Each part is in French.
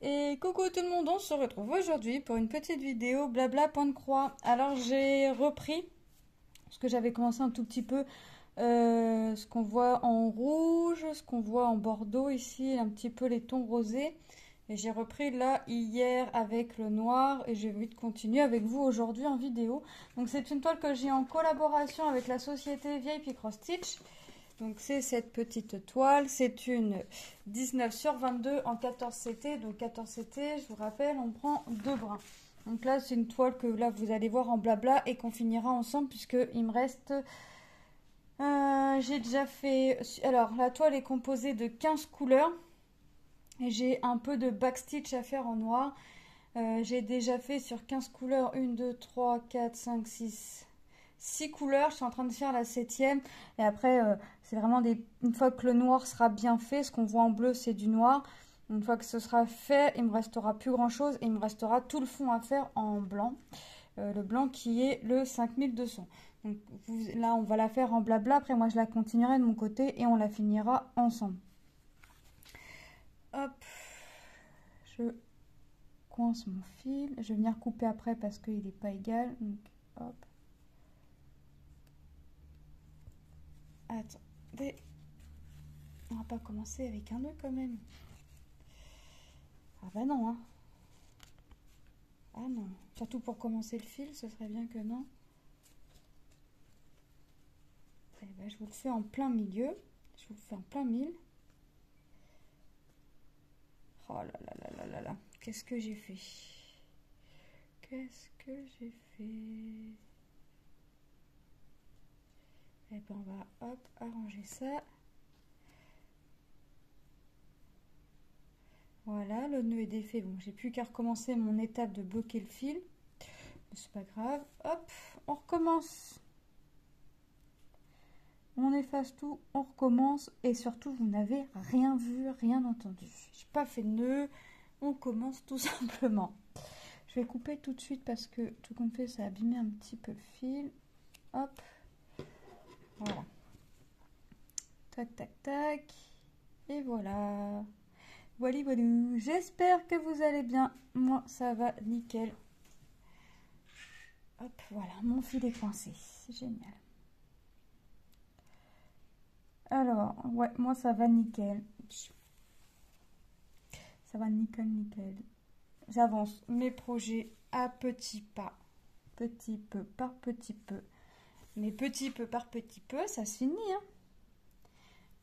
Et coucou tout le monde, on se retrouve aujourd'hui pour une petite vidéo blabla point de croix. Alors j'ai repris, parce que j'avais commencé un tout petit peu, ce qu'on voit en rouge, ce qu'on voit en bordeaux ici, un petit peu les tons rosés. Et j'ai repris là hier avec le noir et j'ai envie de continuer avec vous aujourd'hui en vidéo. Donc c'est une toile que j'ai en collaboration avec la société VIP Cross Stitch. Donc c'est cette petite toile, c'est une 19 sur 22 en 14 CT. Donc 14 CT, je vous rappelle, on prend 2 brins. Donc là c'est une toile que là vous allez voir en blabla et qu'on finira ensemble puisque il me reste... j'ai déjà fait... Alors la toile est composée de 15 couleurs et j'ai un peu de backstitch à faire en noir. J'ai déjà fait sur 15 couleurs 1, 2, 3, 4, 5, 6 couleurs. Je suis en train de faire la 7e. Et après, c'est vraiment une fois que le noir sera bien fait, ce qu'on voit en bleu, c'est du noir. Une fois que ce sera fait, il me restera plus grand chose. Et il me restera tout le fond à faire en blanc. Le blanc qui est le 5200. Donc là, on va la faire en blabla. Après, moi, je la continuerai de mon côté et on la finira ensemble. Hop. Je coince mon fil. Je vais venir couper après parce qu'il n'est pas égal. Donc, hop. Attendez. On va pas commencer avec un nœud quand même. Ah bah non, hein. Ah non. Surtout pour commencer le fil, ce serait bien que non. Eh ben, je vous le fais en plein milieu. Je vous le fais en plein mille. Oh là là là là là là. Qu'est-ce que j'ai fait? Qu'est-ce que j'ai fait? Eh ben, on va hop, arranger ça. Voilà, le nœud est défait. Bon, j'ai plus qu'à recommencer mon étape de bloquer le fil. Mais c'est pas grave. Hop, on recommence. On efface tout, on recommence. Et surtout, vous n'avez rien vu, rien entendu. J'ai pas fait de nœud. On commence tout simplement. Je vais couper tout de suite parce que tout compte fait, ça a abîmé un petit peu le fil. Hop. Voilà. Tac, tac, tac. Et voilà. Voilà, voilà. J'espère que vous allez bien. Moi, ça va nickel. Hop, voilà. Mon fil est coincé. C'est génial. Alors, ouais, moi, ça va nickel. Ça va nickel, nickel. J'avance mes projets à petits pas. Petit peu par petit peu. Mais petit peu par petit peu, ça se finit. Hein.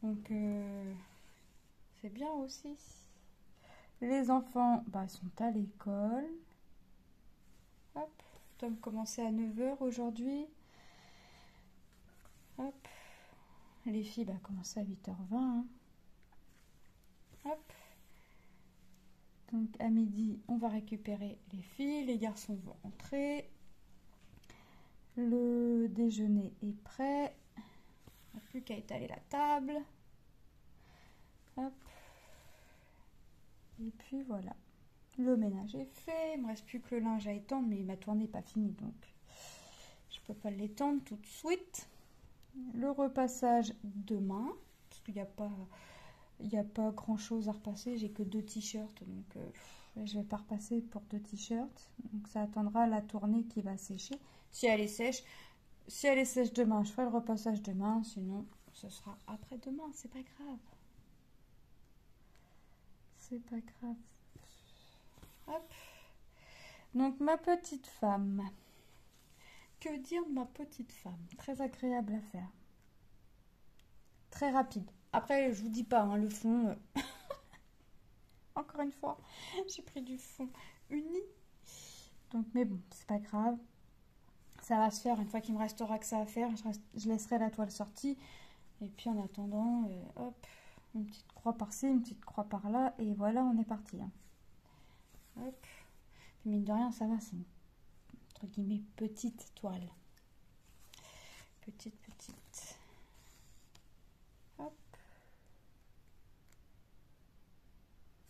Donc, c'est bien aussi. Les enfants sont à l'école. Hop, Tom commençait à 9 h aujourd'hui. Hop. Les filles commençaient à 8 h 20. Hein. Hop. Donc à midi, on va récupérer les filles. Les garçons vont rentrer. Le déjeuner est prêt. Il n'y a plus qu'à étaler la table. Hop. Et puis voilà. Le ménage est fait. Il ne me reste plus que le linge à étendre, mais ma tournée n'est pas finie, donc je ne peux pas l'étendre tout de suite. Le repassage demain, parce qu'il n'y a pas grand chose à repasser. J'ai que 2 t-shirts, donc je vais pas repasser pour 2 t-shirts. Donc ça attendra la tournée qui va sécher. Si elle est sèche, demain, je ferai le repassage demain. Sinon, ce sera après-demain. C'est pas grave. C'est pas grave. Hop. Donc ma petite femme. Que dire de ma petite femme? Très agréable à faire. Très rapide. Après, je vous dis pas, hein, le fond... Encore une fois, j'ai pris du fond uni. Donc, mais bon, c'est pas grave. Ça va se faire une fois qu'il me restera que ça à faire. Je laisserai la toile sortie. Et puis en attendant, hop, une petite croix par-ci, une petite croix par-là. Et voilà, on est parti. Hein. Hop. Puis mine de rien, ça va, c'est une, entre guillemets, petite toile. Petite. Hop.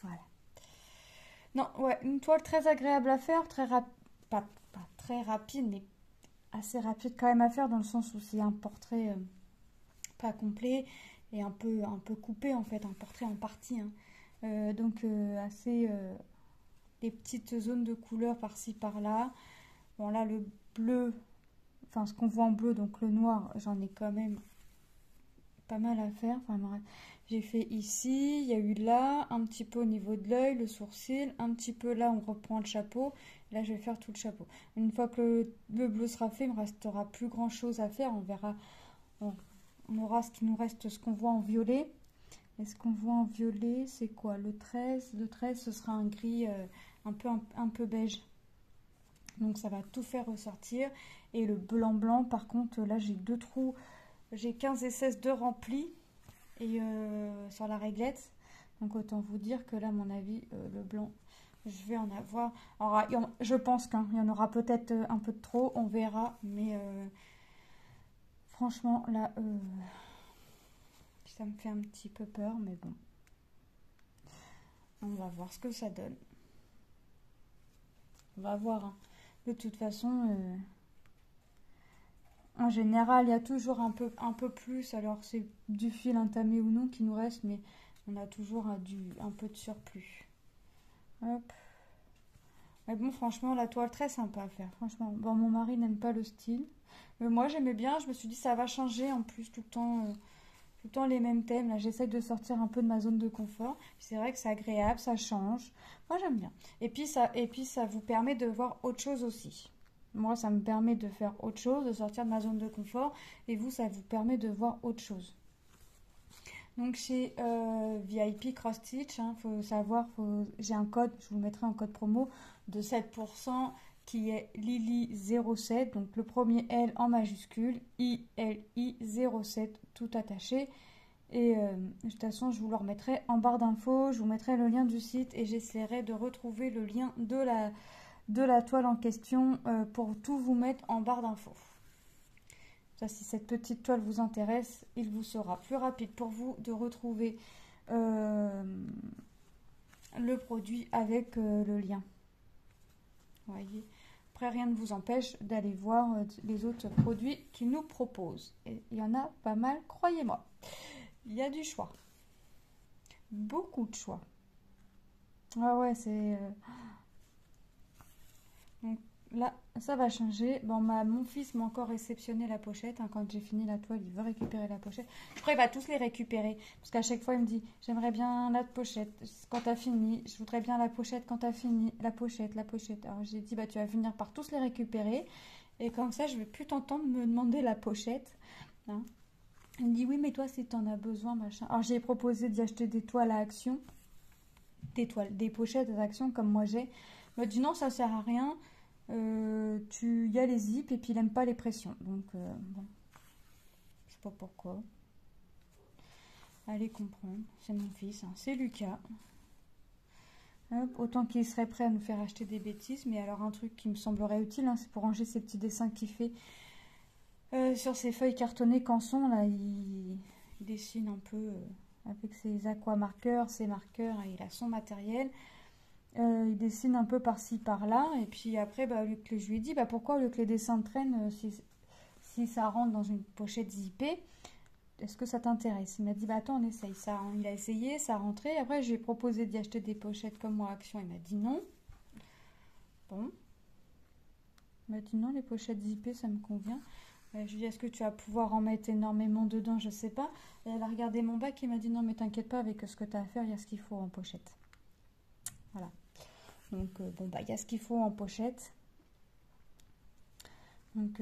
Voilà. Non, ouais, une toile très agréable à faire, pas très rapide, mais assez rapide quand même à faire, dans le sens où c'est un portrait pas complet et un peu coupé en fait, un portrait en partie. Hein. Donc assez les petites zones de couleur par-ci par-là. Bon là le bleu, enfin ce qu'on voit en bleu, donc le noir, j'en ai quand même pas mal à faire. Enfin, j'ai fait ici, il y a eu là, un petit peu au niveau de l'œil, le sourcil, un petit peu là, on reprend le chapeau. Là, je vais faire tout le chapeau. Une fois que le bleu sera fait, il ne me restera plus grand chose à faire. On verra, on aura ce qui nous reste, ce qu'on voit en violet. Et ce qu'on voit en violet, c'est quoi? Le 13. Le 13, ce sera un gris un peu beige. Donc, ça va tout faire ressortir. Et le blanc, par contre, là, j'ai 2 trous. J'ai 15 et 16 de remplis et sur la réglette. Donc autant vous dire que là, à mon avis, le blanc, je vais en avoir. Alors, je pense qu'il y en aura peut-être un peu de trop, on verra. Mais franchement, là, ça me fait un petit peu peur, mais bon. On va voir ce que ça donne. On va voir. Hein. De toute façon... En général, il y a toujours un peu plus, alors c'est du fil entamé ou non qui nous reste, mais on a toujours un peu de surplus. Hop. Mais bon, franchement, la toile très sympa à faire, franchement. Bon, mon mari n'aime pas le style, mais moi j'aimais bien, je me suis dit ça va changer en plus tout le temps les mêmes thèmes. Là, j'essaie de sortir un peu de ma zone de confort. C'est vrai que c'est agréable, ça change. Moi j'aime bien. Et puis ça vous permet de voir autre chose aussi. Moi, ça me permet de faire autre chose, de sortir de ma zone de confort. Et vous, ça vous permet de voir autre chose. Donc, chez VIP Cross Stitch, hein, faut savoir, j'ai un code, je vous mettrai un code promo de 7% qui est Lily07. Donc, le premier L en majuscule, ILI07, tout attaché. Et de toute façon, je vous le remettrai en barre d'infos. Je vous mettrai le lien du site et j'essaierai de retrouver le lien de la toile en question pour tout vous mettre en barre d'infos. Ça, si cette petite toile vous intéresse, il vous sera plus rapide pour vous de retrouver le produit avec le lien. Vous voyez. Après, rien ne vous empêche d'aller voir les autres produits qu'ils nous proposent. Et il y en a pas mal, croyez-moi. Il y a du choix. Beaucoup de choix. Ah ouais, c'est... Donc là, ça va changer. Bon, mon fils m'a encore réceptionné la pochette. Hein, quand j'ai fini la toile, il veut récupérer la pochette. Je crois qu'il va tous les récupérer. Parce qu'à chaque fois, il me dit, j'aimerais bien la pochette quand tu as fini. Je voudrais bien la pochette quand tu as fini. La pochette. Alors j'ai dit, bah, tu vas finir par tous les récupérer. Et comme ça, je ne vais plus t'entendre me demander la pochette. Hein. Il me dit, oui, mais toi, si tu en as besoin, machin. Alors j'ai proposé d'y acheter des toiles à action. Des pochettes à action comme moi j'ai. Il m'a dit, non, ça sert à rien. Il y a les zips et puis il n'aime pas les pressions, donc bon, je sais pas pourquoi. Allez comprendre, c'est mon fils, hein. C'est Lucas. Hop, autant qu'il serait prêt à nous faire acheter des bêtises, mais alors un truc qui me semblerait utile, hein, c'est pour ranger ces petits dessins qu'il fait sur ses feuilles cartonnées canson. Là, il dessine un peu avec ses aquamarqueurs, ses marqueurs, il a son matériel. Il dessine un peu par-ci par-là et puis après bah, je lui ai dit bah, pourquoi au lieu que les dessins traînent si ça rentre dans une pochette zippée, est-ce que ça t'intéresse? Il m'a dit bah attends, on essaye ça. Il a essayé, ça a rentré. Après je lui ai proposé d'y acheter des pochettes comme moi Action, il m'a dit non. Bon, il m'a dit non, les pochettes zippées ça me convient. Je lui ai dit est-ce que tu vas pouvoir en mettre énormément dedans, je sais pas. Et elle a regardé mon bac et m'a dit non mais t'inquiète pas, avec ce que tu as à faire, il y a ce qu'il faut en pochette. Voilà. Donc, bon, bah, il y a ce qu'il faut en pochette. Donc,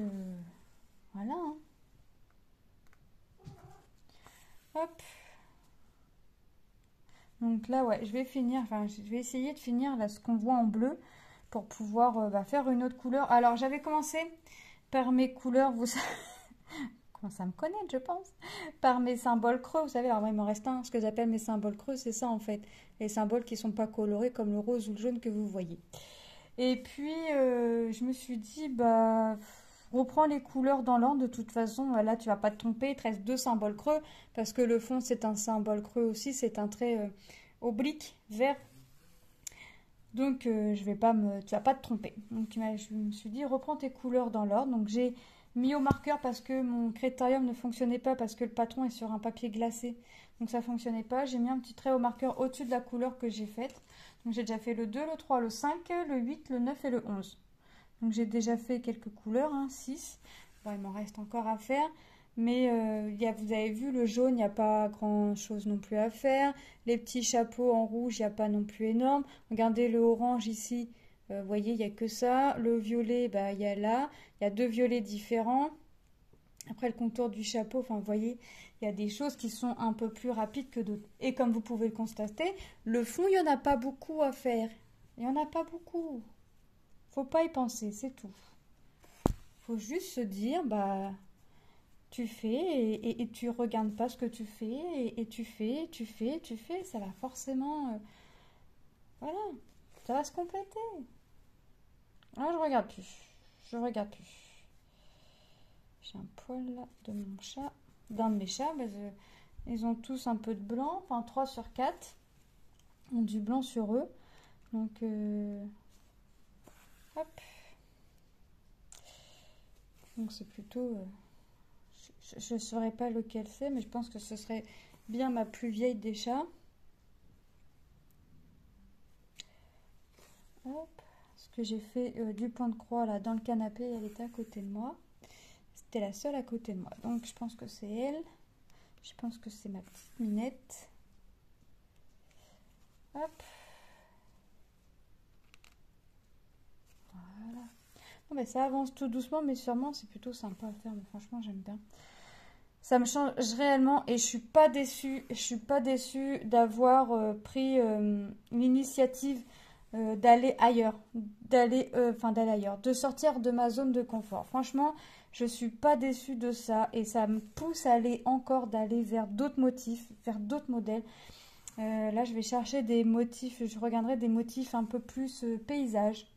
voilà. Hein. Hop. Donc là, ouais, je vais finir, enfin, je vais essayer de finir là ce qu'on voit en bleu pour pouvoir faire une autre couleur. Alors, j'avais commencé par mes couleurs, vous savez, commence à me connaître, je pense, par mes symboles creux. Vous savez, alors, il m'en reste un, ce que j'appelle mes symboles creux, c'est ça en fait. Les symboles qui ne sont pas colorés comme le rose ou le jaune que vous voyez. Et puis, je me suis dit, bah, reprends les couleurs dans l'ordre. De toute façon, là, tu vas pas te tromper. Il te reste 2 symboles creux parce que le fond, c'est un symbole creux aussi. C'est un trait oblique, vert. Donc, tu vas pas te tromper. Donc, je me suis dit, reprends tes couleurs dans l'ordre. Donc, j'ai mis au marqueur parce que mon Critérium ne fonctionnait pas parce que le patron est sur un papier glacé. Donc ça fonctionnait pas. J'ai mis un petit trait au marqueur au-dessus de la couleur que j'ai faite. Donc j'ai déjà fait le 2, le 3, le 5, le 8, le 9 et le 11. Donc j'ai déjà fait quelques couleurs, hein, 6. Bon, il m'en reste encore à faire. Mais vous avez vu, le jaune, il n'y a pas grand-chose non plus à faire. Les petits chapeaux en rouge, il n'y a pas non plus énorme. Regardez le orange ici. Vous voyez, il n'y a que ça. Le violet, bah, il y a là. Il y a 2 violets différents. Après, le contour du chapeau, enfin, vous voyez, il y a des choses qui sont un peu plus rapides que d'autres. Et comme vous pouvez le constater, le fond, il n'y en a pas beaucoup à faire. Il n'y en a pas beaucoup. Faut pas y penser, c'est tout. Faut juste se dire, bah, tu fais et tu regardes pas ce que tu fais et tu fais, tu fais, tu fais. Ça va forcément, voilà, ça va se compléter. Ah, je regarde plus. Je regarde plus. J'ai un poil là de mon chat, d'un de mes chats. Bah, ils ont tous un peu de blanc, enfin 3 sur 4 ont du blanc sur eux. Donc, hop. Donc c'est plutôt... je ne saurais pas lequel c'est, mais je pense que ce serait bien ma plus vieille des chats. Hop. Ce que j'ai fait du point de croix là dans le canapé, elle était à côté de moi. C'était la seule à côté de moi. Donc je pense que c'est elle. Je pense que c'est ma petite Minette. Hop. Voilà. Bon, ben, ça avance tout doucement, mais sûrement c'est plutôt sympa à faire. Mais franchement, j'aime bien. Ça me change réellement et je suis pas déçue. Je suis pas déçue d'avoir pris l'initiative d'aller ailleurs, d'aller ailleurs, de sortir de ma zone de confort. Franchement, je suis pas déçue de ça et ça me pousse à aller encore d'aller vers d'autres motifs, vers d'autres modèles. Là, je vais chercher des motifs, je regarderai des motifs un peu plus paysage.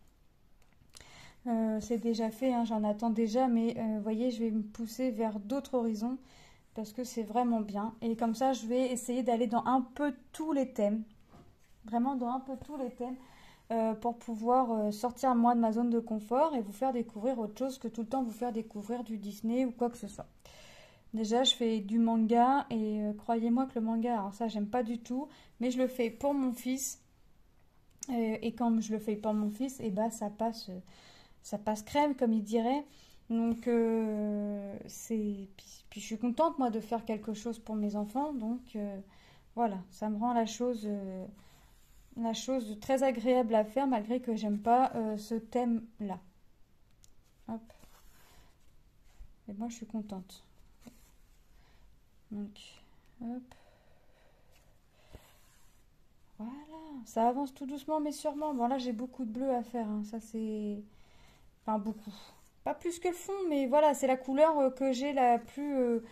C'est déjà fait, hein, j'en attends déjà, mais vous voyez, je vais me pousser vers d'autres horizons parce que c'est vraiment bien. Et comme ça, je vais essayer d'aller dans un peu tous les thèmes, vraiment dans un peu tous les thèmes, pour pouvoir sortir moi de ma zone de confort et vous faire découvrir autre chose que tout le temps vous faire découvrir du Disney ou quoi que ce soit. Déjà, je fais du manga et croyez-moi que le manga, alors ça, j'aime pas du tout, mais je le fais pour mon fils. Et quand je le fais pour mon fils, et bah ça passe crème, comme il dirait. Donc, puis je suis contente, moi, de faire quelque chose pour mes enfants. Donc, voilà, ça me rend la chose très agréable à faire, malgré que j'aime pas ce thème-là. Hop. Et moi, je suis contente. Donc, hop. Voilà, ça avance tout doucement, mais sûrement. Bon, là, j'ai beaucoup de bleu à faire, hein. Ça, c'est... Enfin, beaucoup. Pas plus que le fond, mais voilà, c'est la couleur que j'ai la plus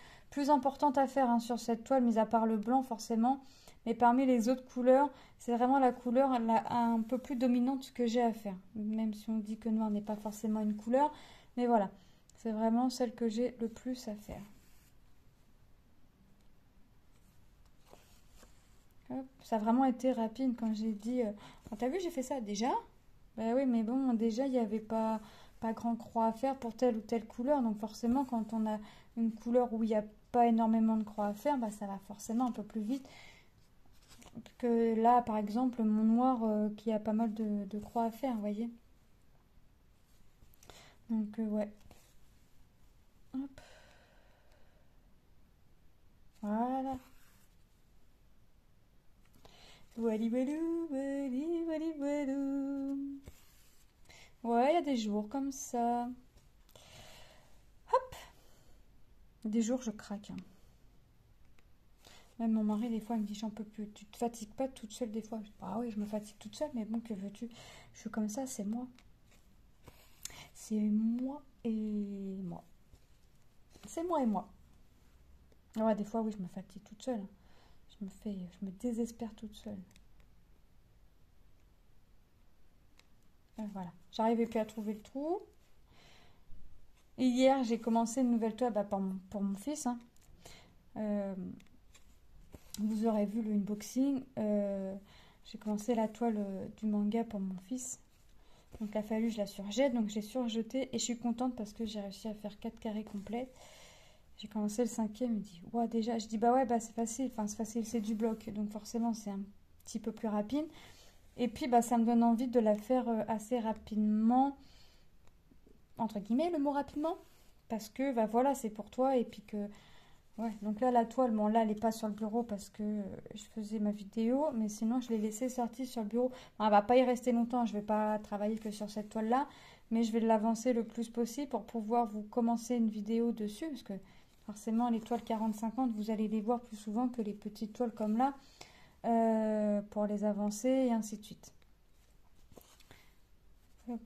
importante à faire, hein, sur cette toile, mis à part le blanc forcément. Mais parmi les autres couleurs, c'est vraiment la couleur un peu plus dominante que j'ai à faire. Même si on dit que noir n'est pas forcément une couleur. Mais voilà, c'est vraiment celle que j'ai le plus à faire. Hop, ça a vraiment été rapide quand j'ai dit... Oh, t'as vu, j'ai fait ça déjà? Bah oui, mais bon, déjà, il n'y avait pas grand croix à faire pour telle ou telle couleur. Donc forcément, quand on a une couleur où il n'y a pas énormément de croix à faire, bah, ça va forcément un peu plus vite que là, par exemple, mon noir qui a pas mal de croix à faire, vous voyez. Donc ouais. Hop. Voilà. Wali walou, wali wali walou. Ouais, il y a des jours comme ça. Hop. Des jours, je craque, hein. Même mon mari, des fois, il me dit, j'en peux plus. Tu te fatigues pas toute seule des fois? Ah oui, je me fatigue toute seule, mais bon, que veux-tu? Je suis comme ça, c'est moi. C'est moi et moi. C'est moi et moi. Ouais, des fois, oui, je me fatigue toute seule. Je me désespère toute seule. Voilà. J'arrivais plus à trouver le trou. Et hier, j'ai commencé une nouvelle toile pour mon fils, hein. Vous aurez vu le unboxing. J'ai commencé la toile du manga pour mon fils. Donc il a fallu que je la surjette. Donc j'ai surjeté et je suis contente parce que j'ai réussi à faire 4 carrés complets. J'ai commencé le cinquième, il me dit, ouais, déjà, je dis, bah ouais, bah c'est facile, enfin c'est facile, c'est du bloc, donc forcément c'est un petit peu plus rapide. Et puis, bah ça me donne envie de la faire assez rapidement, entre guillemets, le mot rapidement, parce que, bah voilà, c'est pour toi, et puis que, ouais, donc là, la toile, bon là, elle n'est pas sur le bureau parce que je faisais ma vidéo, mais sinon, je l'ai laissée sortie sur le bureau. Bon, elle va pas y rester longtemps, je vais pas travailler que sur cette toile-là, mais je vais l'avancer le plus possible pour pouvoir vous commencer une vidéo dessus, parce que forcément, les toiles 40-50, vous allez les voir plus souvent que les petites toiles comme là, pour les avancer et ainsi de suite. Hop.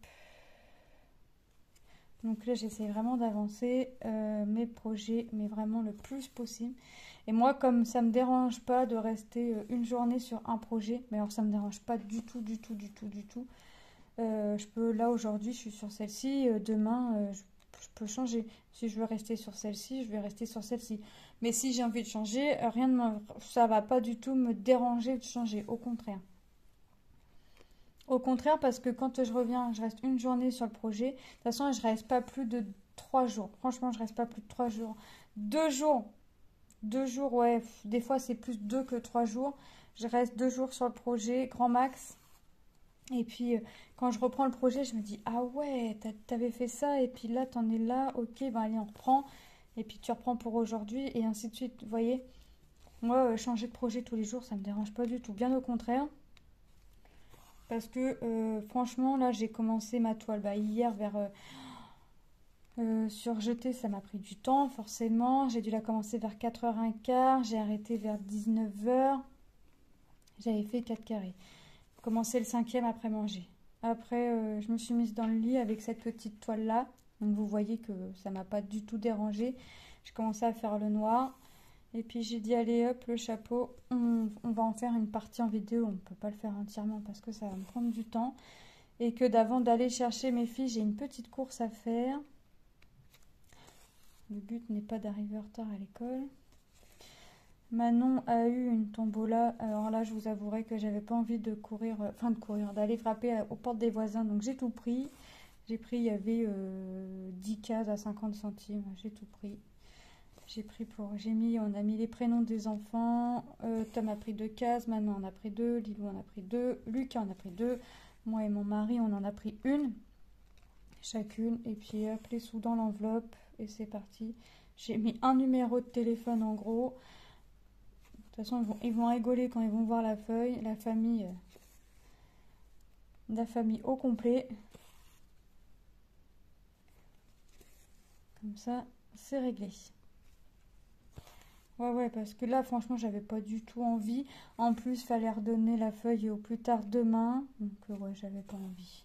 Donc là, j'essaie vraiment d'avancer mes projets, mais vraiment le plus possible. Et moi, comme ça me dérange pas de rester une journée sur un projet, mais alors ça me dérange pas du tout, du tout, du tout, du tout. Je peux, là aujourd'hui, je suis sur celle-ci, demain, je peux changer. Si je veux rester sur celle-ci, je vais rester sur celle-ci. Mais si j'ai envie de changer, rien ne ça va pas du tout me déranger de changer, au contraire. Au contraire, parce que quand je reviens, je reste une journée sur le projet. De toute façon, je reste pas plus de 3 jours. Franchement, je reste pas plus de 3 jours. 2 jours. 2 jours, ouais. Des fois, c'est plus 2 que 3 jours. Je reste 2 jours sur le projet, grand max. Et puis, quand je reprends le projet, je me dis, ah ouais, t'avais fait ça, et puis là, t'en es là, ok, ben allez, on reprend. Et puis, tu reprends pour aujourd'hui, et ainsi de suite. Vous voyez, moi, changer de projet tous les jours, ça me dérange pas du tout. Bien au contraire. Parce que franchement, là, j'ai commencé ma toile hier vers sur jeter, ça m'a pris du temps, forcément. J'ai dû la commencer vers 4h15, j'ai arrêté vers 19h. J'avais fait 4 carrés. Commencé le cinquième après manger. Après, je me suis mise dans le lit avec cette petite toile-là. Donc vous voyez que ça m'a pas du tout dérangé. J'ai commencé à faire le noir. Et puis j'ai dit, allez hop, le chapeau, on va en faire une partie en vidéo. On ne peut pas le faire entièrement parce que ça va me prendre du temps. Et que d'avant d'aller chercher mes filles, j'ai une petite course à faire. Le but n'est pas d'arriver en retard à l'école. Manon a eu une tombola. Alors là, je vous avouerai que j'avais pas envie de courir, d'aller frapper aux portes des voisins. Donc j'ai tout pris. J'ai pris, il y avait 10 cases à 50 centimes. J'ai tout pris. On a mis les prénoms des enfants. Tom a pris 2 cases. Manon en a pris 2. Lilou en a pris 2. Lucas en a pris 2. Moi et mon mari, on en a pris une. Chacune. Et puis hop, les sous dans l'enveloppe. Et c'est parti. J'ai mis un numéro de téléphone en gros. De toute façon, ils vont rigoler quand ils vont voir la feuille. La famille au complet. Comme ça, c'est réglé. Ouais, parce que là, franchement, j'avais pas du tout envie. En plus, fallait redonner la feuille au plus tard demain. Donc, ouais, j'avais pas envie.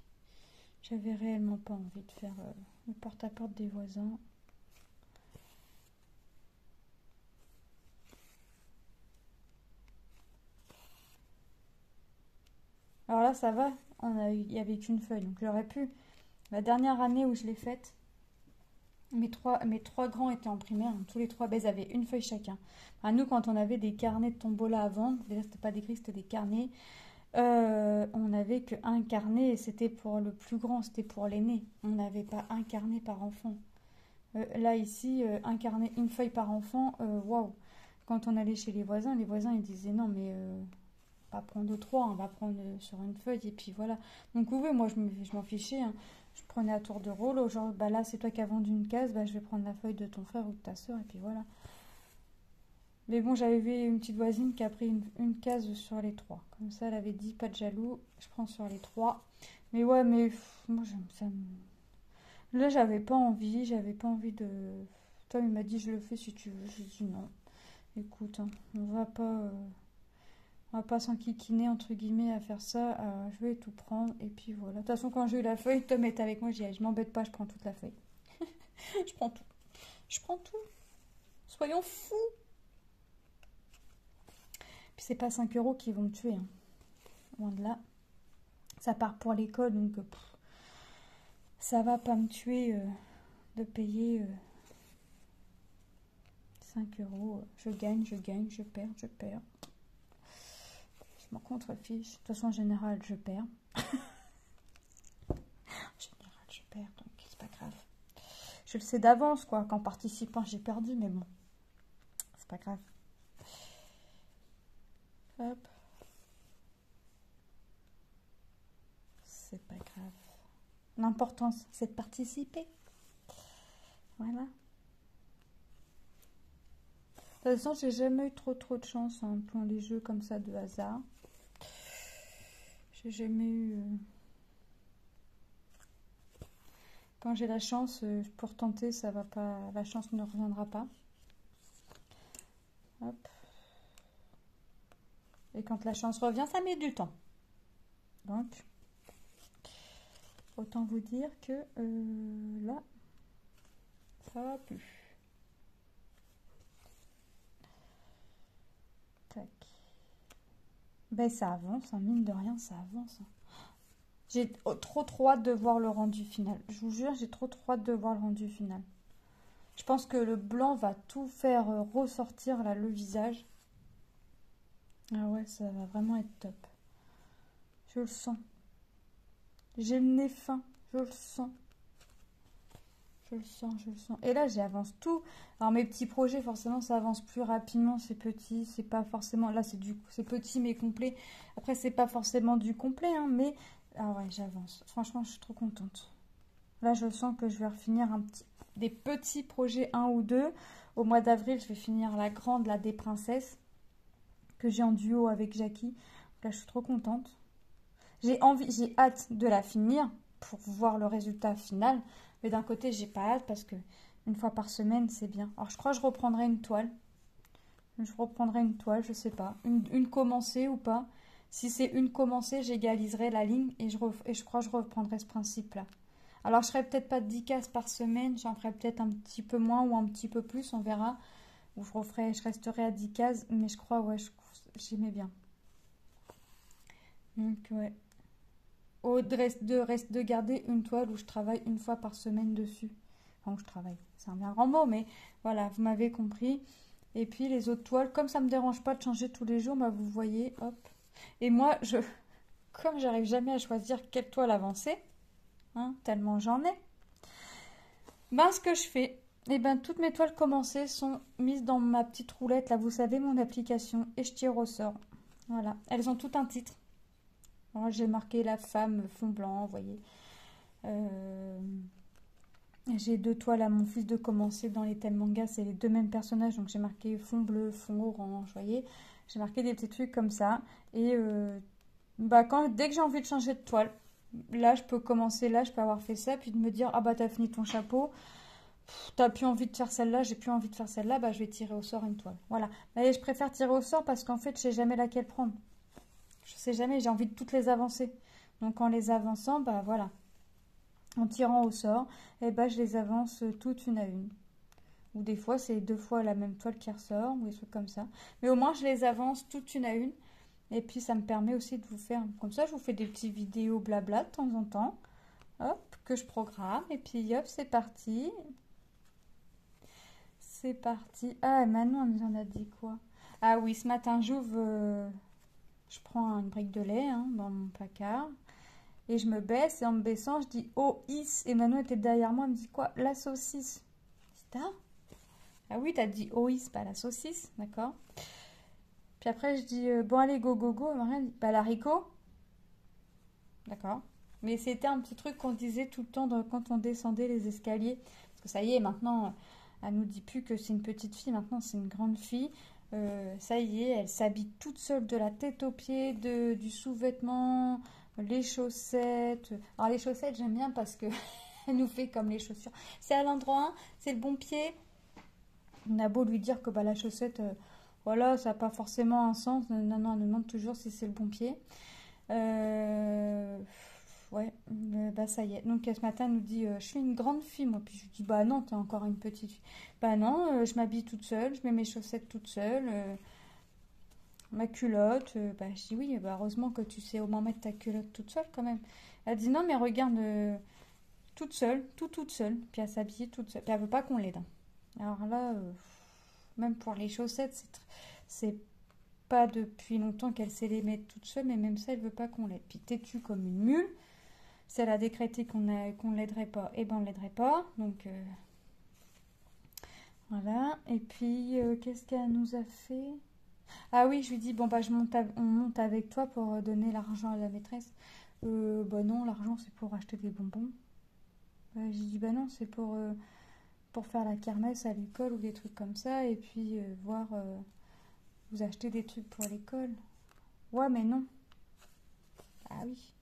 J'avais réellement pas envie de faire le porte-à-porte des voisins. Alors là, ça va. Il y avait qu'une feuille, donc j'aurais pu. La dernière année où je l'ai faite, mes trois grands étaient en primaire, donc tous les trois, ils avaient une feuille chacun. Enfin, nous, quand on avait des carnets de tombola avant, déjà c'était pas des grilles, c'était des carnets, on n'avait qu'un carnet et c'était pour le plus grand, c'était pour l'aîné. On n'avait pas un carnet par enfant. Là, ici, un carnet, une feuille par enfant, waouh! Quand on allait chez les voisins ils disaient non, mais on va prendre 3, on va prendre sur une feuille et puis voilà. Donc, oui, moi je m'en fichais, hein. Je prenais à tour de rôle, genre, bah là, c'est toi qui as vendu une case, bah je vais prendre la feuille de ton frère ou de ta soeur, et puis voilà. Mais bon, j'avais vu une petite voisine qui a pris une case sur les 3. Comme ça, elle avait dit, pas de jaloux, je prends sur les 3. Mais ouais, mais moi, là, j'avais pas envie de... Tom, il m'a dit, je le fais si tu veux. J'ai dit non. Écoute, hein, on va pas s'enquiquiner, entre guillemets, à faire ça. Je vais tout prendre, et puis voilà. De toute façon, quand j'ai eu la feuille, Tom est avec moi, j'ai dit, je m'embête pas, je prends toute la feuille. Je prends tout. Je prends tout. Soyons fous. Puis c'est pas 5 euros qui vont me tuer, hein. Loin de là. Ça part pour l'école, donc ça va pas me tuer de payer 5 euros. Je gagne, je perds, je perds. Je m'en contrefiche. De toute façon, en général, je perds. En général, je perds, donc c'est pas grave. Je le sais d'avance, quoi. Qu'en participant, j'ai perdu, mais bon, c'est pas grave. Hop. C'est pas grave. L'important, c'est de participer. Voilà. De toute façon, j'ai jamais eu trop de chance hein, dans les jeux comme ça de hasard. J'ai jamais eu... Quand j'ai la chance, pour tenter, ça va pas... La chance ne reviendra pas. Hop. Et quand la chance revient, ça met du temps. Donc, autant vous dire que là, ça va plus. Tac. Ben ça avance, hein, mine de rien, ça avance. Hein. J'ai trop hâte de voir le rendu final. Je vous jure, j'ai trop hâte de voir le rendu final. Je pense que le blanc va tout faire ressortir là, le visage. Ah ouais, ça va vraiment être top. Je le sens. J'ai le nez fin, je le sens. Je le sens, je le sens. Et là, j'avance tout. Alors mes petits projets, forcément, ça avance plus rapidement. C'est petit, c'est pas forcément... Là, c'est petit mais complet. Après, c'est pas forcément du complet, hein, mais... Ah ouais, j'avance. Franchement, je suis trop contente. Là, je sens que je vais refinir des petits projets, 1 ou 2. Au mois d'avril, je vais finir la grande, là, des princesses, que j'ai en duo avec Jackie. Là, je suis trop contente. J'ai hâte de la finir pour voir le résultat final. Mais d'un côté, j'ai pas hâte parce que une fois par semaine, c'est bien. Alors, je crois que je reprendrai une toile. Je sais pas. Une commencée ou pas. Si c'est une commencée, j'égaliserai la ligne et je crois que je reprendrai ce principe-là. Alors, je ferai peut-être pas de 10 cases par semaine. J'en ferai peut-être un petit peu moins ou un petit peu plus, on verra. Ou je resterai à 10 cases. Mais je crois, ouais, j'aimais bien. Donc, ouais. De garder une toile où je travaille une fois par semaine dessus. Enfin, où je travaille, c'est un bien grand mot, mais voilà, vous m'avez compris. Et puis les autres toiles, comme ça me dérange pas de changer tous les jours, bah vous voyez, hop. Et moi, comme j'arrive jamais à choisir quelle toile avancer, hein, tellement j'en ai, ben ce que je fais, et ben toutes mes toiles commencées sont mises dans ma petite roulette, là vous savez, mon application, et je tire au sort. Voilà, elles ont tout un titre. Alors, j'ai marqué la femme fond blanc, vous voyez. J'ai 2 toiles à mon fils de commencer dans les thèmes manga, c'est les 2 mêmes personnages, donc j'ai marqué fond bleu, fond orange, vous voyez. J'ai marqué des petits trucs comme ça. Et dès que j'ai envie de changer de toile, là je peux commencer, là je peux avoir fait ça, puis de me dire, ah bah t'as fini ton chapeau, t'as plus envie de faire celle-là, j'ai plus envie de faire celle-là, bah je vais tirer au sort une toile. Voilà. Mais je préfère tirer au sort parce qu'en fait je sais jamais laquelle prendre. Je sais jamais, j'ai envie de toutes les avancer. Donc en les avançant, bah voilà. En tirant au sort, et bah je les avance toutes une à une. Ou des fois c'est 2 fois la même toile qui ressort, ou des trucs comme ça. Mais au moins je les avance toutes une à une. Et puis ça me permet aussi de vous faire, comme ça je vous fais des petites vidéos blabla de temps en temps. Hop, que je programme. Et puis hop, c'est parti. C'est parti. Ah, Manon, elle nous en a dit quoi? Ah oui, ce matin j'ouvre... Je prends une brique de lait hein, dans mon placard et je me baisse et en me baissant je dis oh is et Manon était derrière moi, elle me dit quoi? La saucisse. Je dis ah oui t'as dit oh is, pas la saucisse, d'accord. Puis après je dis bon allez go go go, et dit bah l'haricot, d'accord. Mais c'était un petit truc qu'on disait tout le temps quand on descendait les escaliers parce que ça y est maintenant elle nous dit plus que c'est une petite fille, maintenant c'est une grande fille. Ça y est, elle s'habille toute seule de la tête aux pieds, du sous-vêtement, les chaussettes. Alors les chaussettes, j'aime bien parce que elle nous fait comme les chaussures. C'est à l'endroit 1, c'est le bon pied. On a beau lui dire que bah, la chaussette, voilà, ça n'a pas forcément un sens. Non, non, elle nous demande toujours si c'est le bon pied. Ouais, bah ça y est. Donc ce matin, elle nous dit je suis une grande fille, moi. Puis je lui dis bah non, t'es encore une petite fille. Bah non, je m'habille toute seule, je mets mes chaussettes toute seule, ma culotte. Bah je dis oui, bah heureusement que tu sais au moins mettre ta culotte toute seule quand même. Elle dit non, mais regarde, toute seule, toute seule. Puis elle s'habille toute seule. Puis elle veut pas qu'on l'aide. Alors là, même pour les chaussettes, c'est pas depuis longtemps qu'elle sait les mettre toute seule, mais même ça, elle veut pas qu'on l'aide. Puis têtue comme une mule. Si elle a décrété qu'on l'aiderait pas, eh ben on l'aiderait pas. Donc Voilà. Et puis, qu'est-ce qu'elle nous a fait? Ah oui, je lui dis, bon, bah, on monte avec toi pour donner l'argent à la maîtresse. Bah non, l'argent, c'est pour acheter des bonbons. J'ai dit, bah non, c'est pour faire la kermesse à l'école ou des trucs comme ça. Et puis, voir, vous acheter des trucs pour l'école. Ouais, mais non. Ah oui.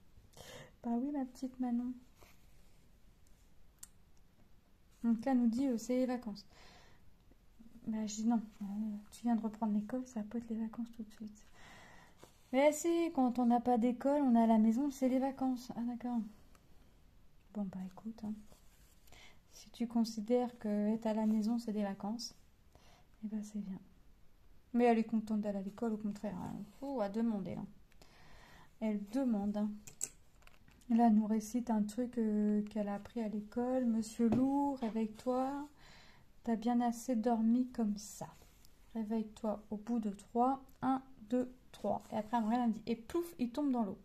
Bah oui, ma petite Manon. Donc là, elle nous dit, c'est les vacances. Bah, je dis non, tu viens de reprendre l'école, ça va pas être les vacances tout de suite. Mais si, quand on n'a pas d'école, on est à la maison, c'est les vacances. Ah d'accord. Bon bah écoute, hein. Si tu considères que être à la maison c'est des vacances, eh ben c'est bien. Mais elle est contente d'aller à l'école, au contraire. Hein. Faut à demander. Hein. Elle demande. Hein. Là, elle nous récite un truc qu'elle a appris à l'école. Monsieur Loup, réveille-toi. T'as bien assez dormi comme ça. Réveille-toi au bout de 3. 1, 2, 3. Et après, elle dit, et plouf, il tombe dans l'eau.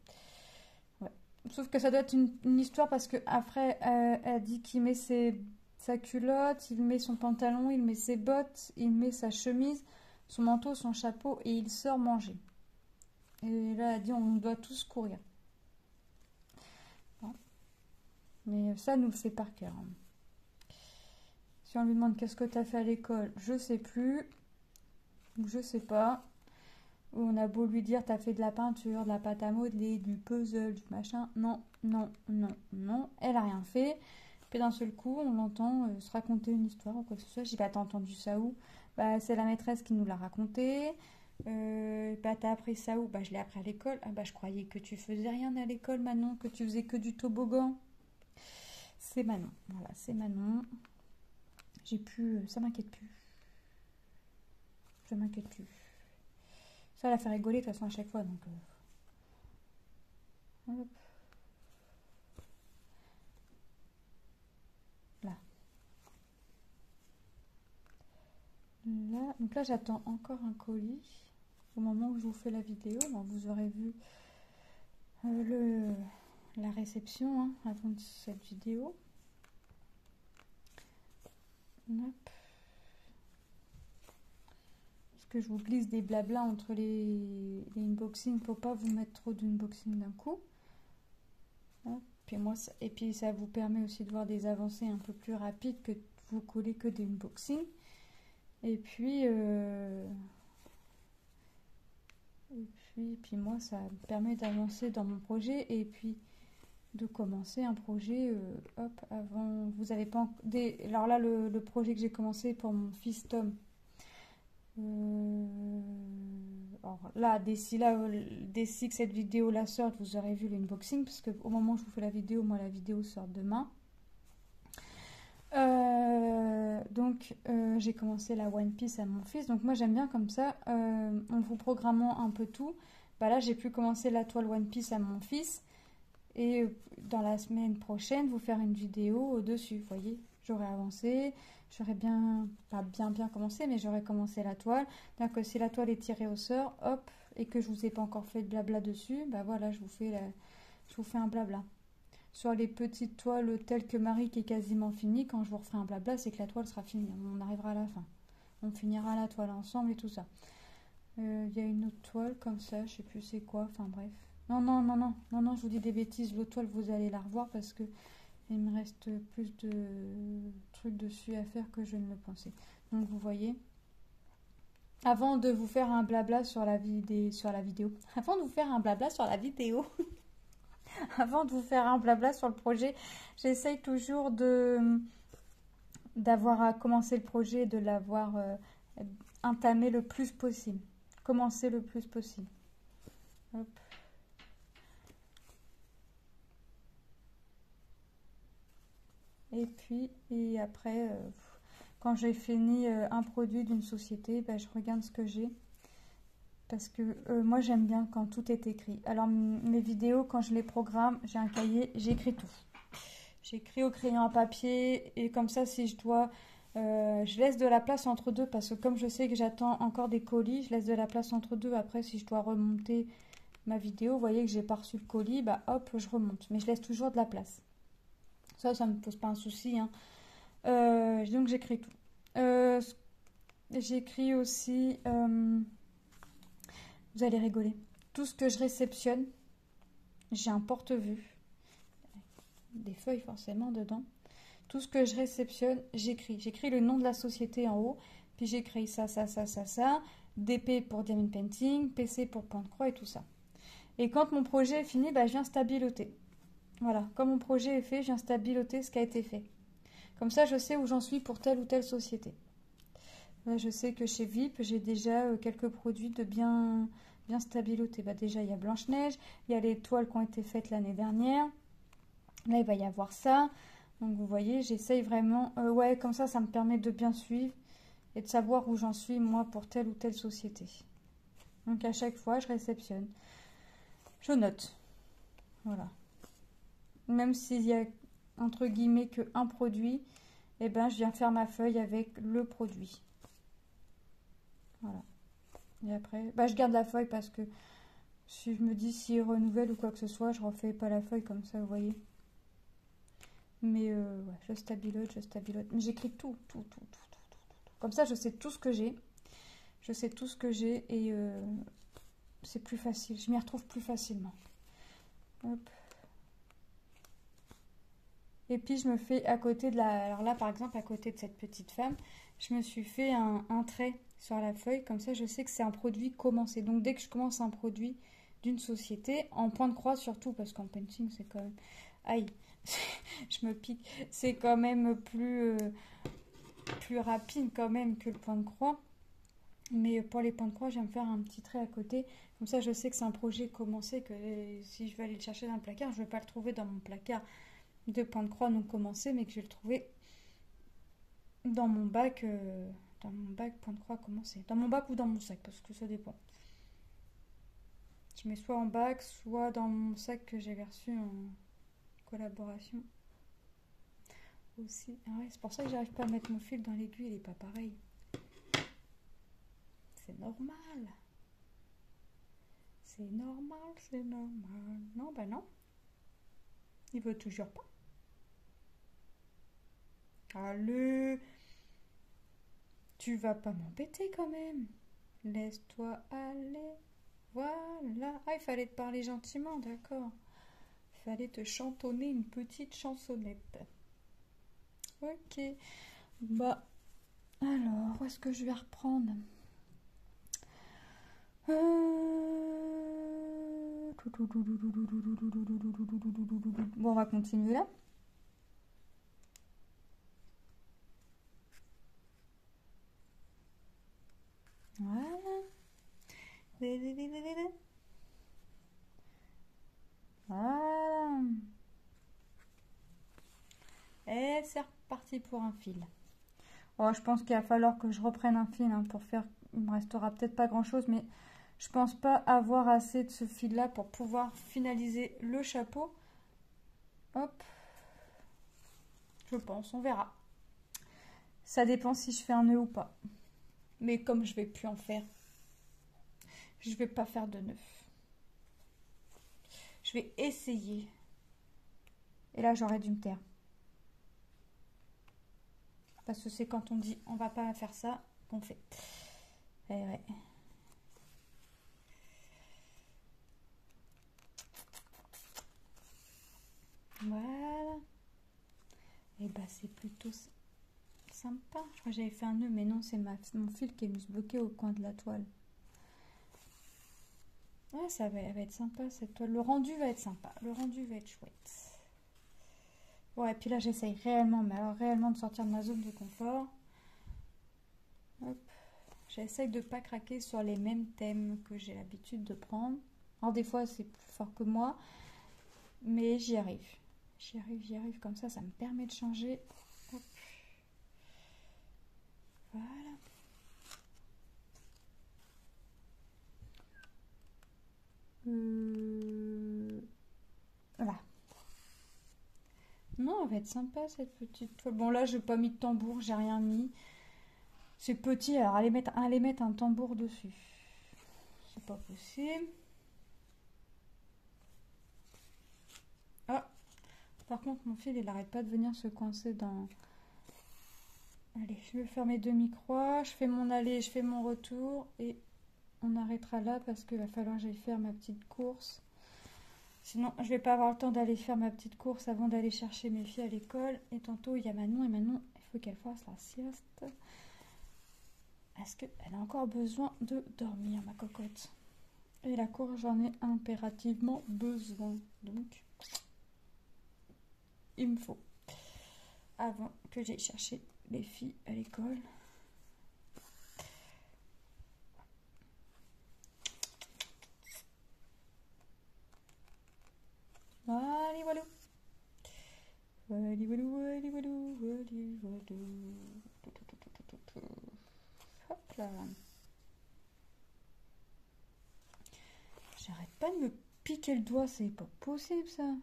Ouais. Sauf que ça doit être une histoire parce que après, elle dit qu'il met sa culotte, il met son pantalon, il met ses bottes, il met sa chemise, son manteau, son chapeau et il sort manger. Et là, elle dit, on doit tous courir. Bon. Mais ça, nous le sait par cœur. Hein. Si on lui demande qu'est-ce que tu as fait à l'école, je sais plus, ou je sais pas. Ou on a beau lui dire t'as fait de la peinture, de la pâte à modeler, du puzzle, du machin. Non, non, non, non. Elle a rien fait. Puis d'un seul coup, on l'entend se raconter une histoire ou quoi que ce soit. Je dis bah t'as entendu ça où? Bah c'est la maîtresse qui nous l'a raconté. Bah t'as appris ça où? Bah je l'ai appris à l'école. Ah bah je croyais que tu faisais rien à l'école Manon, que tu faisais que du toboggan. C'est Manon. Voilà, c'est Manon. J'ai plus. Ça m'inquiète plus. Ça m'inquiète plus. Ça la fait rigoler de toute façon à chaque fois. Donc, hop. Là. Là. Donc là, j'attends encore un colis. Au moment où je vous fais la vidéo, bon, vous aurez vu la réception hein, avant cette vidéo. Hop. Que je vous glisse des blablas entre les unboxings pour pas vous mettre trop d'unboxing d'un coup. Hop. Et puis ça vous permet aussi de voir des avancées un peu plus rapides que de vous coller que des unboxings. Et puis moi ça me permet d'avancer dans mon projet et puis de commencer un projet hop avant. Vous avez pas alors là le projet que j'ai commencé pour mon fils Tom. Alors là, d'ici que cette vidéo la sorte, vous aurez vu l'unboxing, parce que au moment où je vous fais la vidéo, moi la vidéo sort demain. Donc j'ai commencé la One Piece à mon fils. Donc moi j'aime bien comme ça, en vous programmant un peu tout. Bah là j'ai pu commencer la toile One Piece à mon fils. Et dans la semaine prochaine, vous faire une vidéo au-dessus. Vous voyez, j'aurais avancé. J'aurais pas bien commencé, mais j'aurais commencé la toile. Donc si la toile est tirée au sort, hop, et que je vous ai pas encore fait de blabla dessus, bah voilà, je vous fais un blabla. Sur les petites toiles telles que Marie qui est quasiment finie, quand je vous referai un blabla, c'est que la toile sera finie. On arrivera à la fin. On finira la toile ensemble et tout ça. Il y a une autre toile comme ça, je sais plus c'est quoi, enfin bref. Non, je vous dis des bêtises. L'autre toile, vous allez la revoir parce que il me reste plus de trucs dessus à faire que je ne le pensais. Donc vous voyez, avant de vous faire un blabla sur la vidéo, avant de vous faire un blabla sur la vidéo, avant de vous faire un blabla sur le projet, j'essaye toujours d'avoir commencé le projet, de l'avoir entamé le plus possible, commencer le plus possible. Hop. Et après, quand j'ai fini un produit d'une société, ben, je regarde ce que j'ai. Parce que moi, j'aime bien quand tout est écrit. Alors, mes vidéos, quand je les programme, j'ai un cahier, j'écris tout. J'écris au crayon à papier. Et comme ça, si je dois... je laisse de la place entre deux. Parce que comme je sais que j'attends encore des colis, je laisse de la place entre deux. Après, si je dois remonter ma vidéo, vous voyez que j'ai pas reçu le colis, bah hop, je remonte. Mais je laisse toujours de la place. Ça me pose pas un souci. Hein. Donc j'écris tout. Euh, J'écris aussi, vous allez rigoler, tout ce que je réceptionne, j'ai un porte-vue, des feuilles forcément dedans. Tout ce que je réceptionne, j'écris. J'écris le nom de la société en haut, puis j'écris ça, ça, ça, ça, ça, DP pour Diamond Painting, PC pour Point de Croix et tout ça. Et quand mon projet est fini, bah, je viens stabiloter. Voilà, quand mon projet est fait, je viens stabiloter ce qui a été fait. Comme ça, je sais où j'en suis pour telle ou telle société. Là, je sais que chez VIP, j'ai déjà quelques produits de bien stabilotés. Bah, déjà, il y a Blanche-Neige, il y a les toiles qui ont été faites l'année dernière. Là, il va y avoir ça. Donc, vous voyez, j'essaye vraiment... ouais, comme ça me permet de bien suivre et de savoir où j'en suis, moi, pour telle ou telle société. Donc, à chaque fois, je réceptionne. Je note. Voilà. Même s'il y a, entre guillemets, qu'un produit, eh ben, je viens faire ma feuille avec le produit. Voilà. Et après, bah, je garde la feuille parce que si je me dis s'il renouvelle ou quoi que ce soit, je refais pas la feuille comme ça, vous voyez. Mais ouais, je stabilote. Mais j'écris tout. Comme ça, je sais tout ce que j'ai. Je sais tout ce que j'ai et c'est plus facile. Je m'y retrouve plus facilement. Hop. Et puis, je me fais à côté de la... Alors là, par exemple, à côté de cette petite femme, je me suis fait un trait sur la feuille. Comme ça, je sais que c'est un produit commencé. Donc, dès que je commence un produit d'une société, en point de croix surtout, parce qu'en painting, c'est quand même... Aïe, je me pique. C'est quand même plus rapide quand même que le point de croix. Mais pour les points de croix, je vais me faire un petit trait à côté. Comme ça, je sais que c'est un projet commencé, que si je vais aller le chercher dans le placard, je ne vais pas le trouver dans mon placard de points de croix non commencé, mais que je vais le trouver dans mon bac point de croix commencé. Dans mon bac ou dans mon sac, parce que ça dépend. Je mets soit en bac, soit dans mon sac que j'avais reçu en collaboration. Aussi. Ah ouais, c'est pour ça que j'arrive pas à mettre mon fil dans l'aiguille, il est pas pareil. C'est normal. C'est normal. Non, bah non. Il veut toujours pas. Allez. Tu vas pas m'embêter quand même. Laisse-toi aller. Voilà. Ah, il fallait te parler gentiment, d'accord. Il fallait te chantonner une petite chansonnette. Ok. Bah, alors, où est-ce que je vais reprendre Bon, on va continuer là. Voilà. Voilà. Et c'est reparti pour un fil. Oh, je pense qu'il va falloir que je reprenne un fil pour faire... Il me restera peut-être pas grand-chose, mais je pense pas avoir assez de ce fil-là pour pouvoir finaliser le chapeau. Hop. Je pense, on verra. Ça dépend si je fais un nœud ou pas. Mais comme je vais plus en faire, je vais pas faire de nœud. Je vais essayer. Et là, j'aurais dû me taire. Parce que c'est quand on dit on va pas faire ça qu'on fait. Eh ouais. Voilà. Et bah c'est plutôt sympa. Je crois que j'avais fait un nœud, mais non, c'est mon fil qui est venu se bloquer au coin de la toile. Ouais, ça va être sympa cette toile. Le rendu va être sympa. Le rendu va être chouette. Ouais, et puis là, j'essaye réellement, mais alors réellement de sortir de ma zone de confort. Hop. J'essaye de ne pas craquer sur les mêmes thèmes que j'ai l'habitude de prendre. Alors des fois, c'est plus fort que moi, mais j'y arrive. J'y arrive comme ça me permet de changer. Hop. Voilà. Voilà. Non, elle va être sympa cette petite toile. Bon là, j'ai pas mis de tambour, j'ai rien mis. C'est petit, alors aller mettre un tambour dessus. C'est pas possible. Ah, par contre, mon fil, il arrête pas de venir se coincer dans Allez, je vais faire mes demi-croix, je fais mon aller, je fais mon retour et on arrêtera là parce qu'il va falloir que j'aille faire ma petite course. Sinon, je vais pas avoir le temps d'aller faire ma petite course avant d'aller chercher mes filles à l'école. Et tantôt, il y a Manon et Manon, il faut qu'elle fasse la sieste. Est-ce qu'elle a encore besoin de dormir, ma cocotte? Et la course, j'en ai impérativement besoin. Donc, il me faut. Avant que j'aille chercher les filles à l'école. Allez, voilà. Allez, voilà, allez, voilà, allez, voilà. Hop là. J'arrête pas de me piquer le doigt, c'est pas possible ça.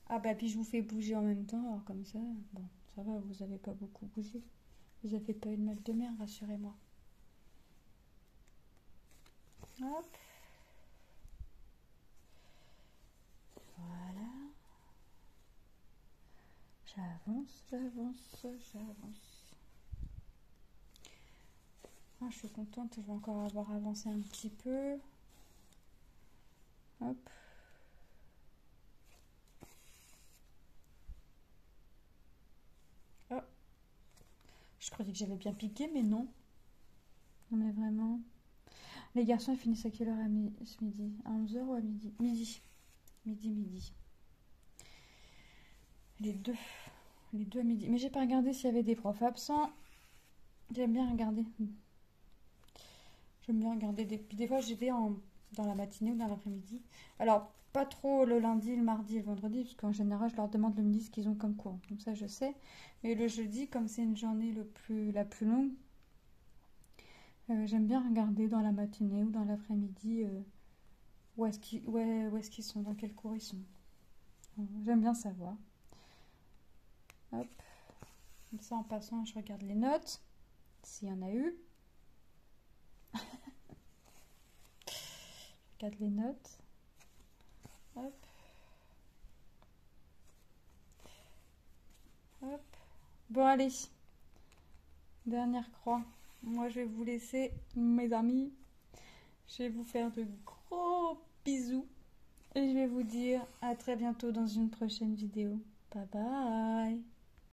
Ah bah puis je vous fais bouger en même temps, alors comme ça, bon, ça va, vous avez pas beaucoup bougé. Vous avez pas eu de mal de mer, rassurez-moi. Hop. Voilà. J'avance, j'avance, j'avance. Ah, je suis contente, je vais encore avoir avancé un petit peu. Hop. Oh. Je croyais que j'avais bien piqué, mais non. On est vraiment... Les garçons, ils finissent à quelle heure ce midi? À 11 h ou à midi? Midi. Les deux à midi. Mais j'ai pas regardé s'il y avait des profs absents. J'aime bien regarder. Des fois, j'y vais dans la matinée ou dans l'après-midi. Alors, pas trop le lundi, le mardi et le vendredi, parce qu'en général, je leur demande le midi ce qu'ils ont comme cours. Comme ça, je sais. Mais le jeudi, comme c'est une journée la plus longue, j'aime bien regarder dans la matinée ou dans l'après-midi où est-ce qu'ils sont, dans quel cours ils sont. J'aime bien savoir. Hop. Comme ça, en passant, je regarde les notes, s'il y en a eu. Je regarde les notes. Hop. Hop. Bon, allez. Dernière croix. Moi, je vais vous laisser, mes amis. Je vais vous faire de gros bisous. Et je vais vous dire à très bientôt dans une prochaine vidéo. Bye bye.